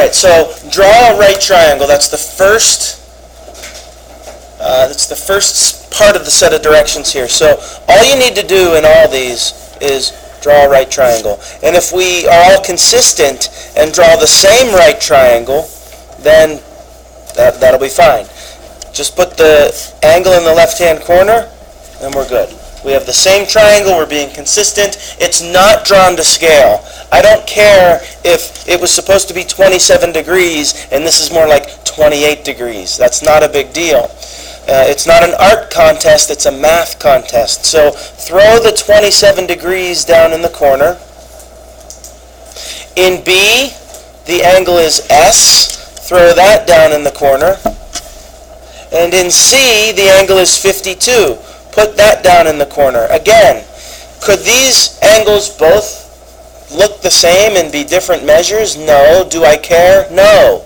right, so draw a right triangle. That's the first part of the set of directions here. So all you need to do in all these is draw a right triangle. And if we are all consistent and draw the same right triangle, then that'll be fine. Just put the angle in the left-hand corner, and we're good. We have the same triangle, we're being consistent. It's not drawn to scale. I don't care if it was supposed to be 27 degrees and this is more like 28 degrees. That's not a big deal. It's not an art contest, it's a math contest. So throw the 27 degrees down in the corner. In B, the angle is S. Throw that down in the corner. And in C, the angle is 52. Put that down in the corner. Again, could these angles both look the same and be different measures? No. Do I care? No.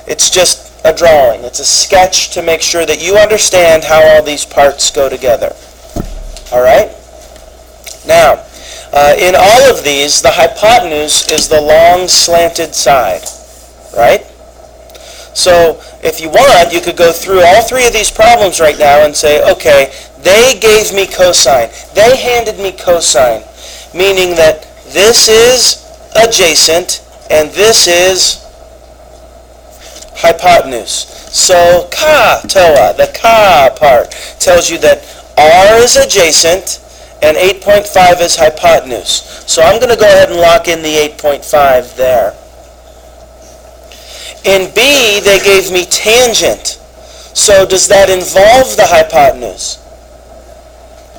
It's just a drawing. It's a sketch to make sure that you understand how all these parts go together. All right? Now, in all of these, the hypotenuse is the long slanted side. Right? So, if you want, you could go through all three of these problems right now and say, okay, they gave me cosine. They handed me cosine, meaning that this is adjacent and this is hypotenuse. So, toa, the part, tells you that R is adjacent and 8.5 is hypotenuse. So I'm going to go ahead and lock in the 8.5 there. In B, they gave me tangent. So does that involve the hypotenuse?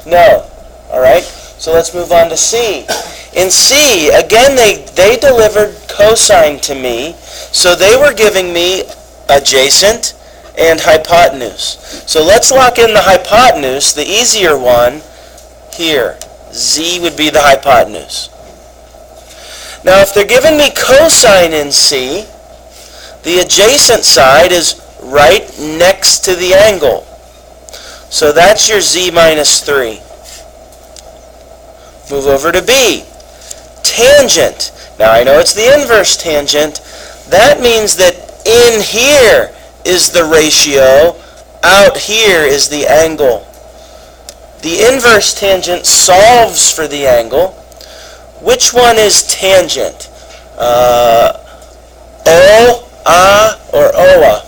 No. All right? So let's move on to C. In C, again, they delivered cosine to me. So they were giving me adjacent and hypotenuse. So let's lock in the hypotenuse, the easier one, here. Z would be the hypotenuse. Now, if they're giving me cosine in C, the adjacent side is right next to the angle. So that's your Z minus 3. Move over to B. Tangent. Now I know it's the inverse tangent. That means that in here is the ratio, out here is the angle. The inverse tangent solves for the angle. Which one is tangent? O, A, or Oa?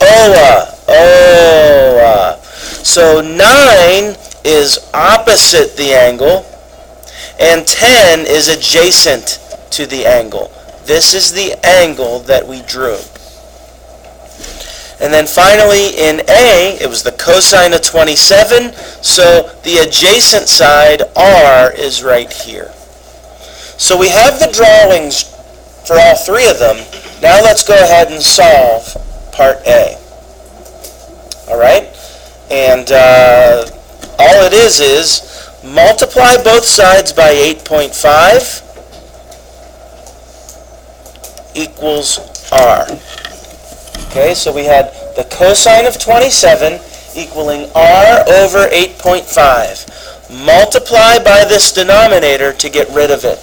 Oa. So 9 is opposite the angle, and 10 is adjacent to the angle. This is the angle that we drew. And then finally in A, it was the cosine of 27, so the adjacent side, R, is right here. So we have the drawings for all three of them. Now let's go ahead and solve part A. All right? And all it is multiply both sides by 8.5 equals R. Okay, so we had the cosine of 27 equaling R over 8.5. Multiply by this denominator to get rid of it.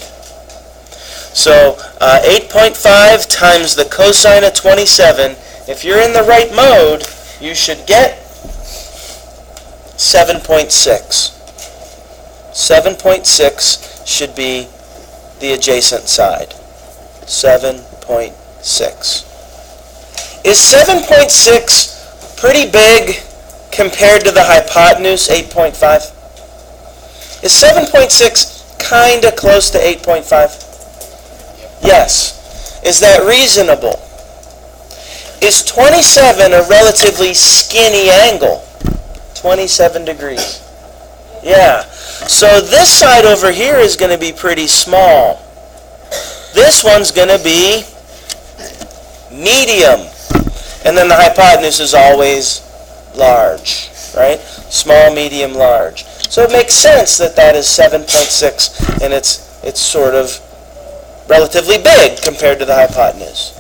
So 8.5 times the cosine of 27, if you're in the right mode, you should get 7.6. 7.6 should be the adjacent side. 7.6. Is 7.6 pretty big compared to the hypotenuse, 8.5? Is 7.6 kind of close to 8.5? Yes. Is that reasonable? Is 27 a relatively skinny angle? 27 degrees. Yeah. So this side over here is going to be pretty small. This one's going to be medium. And then the hypotenuse is always large, right? Small, medium, large. So it makes sense that that is 7.6, and it's sort of relatively big compared to the hypotenuse.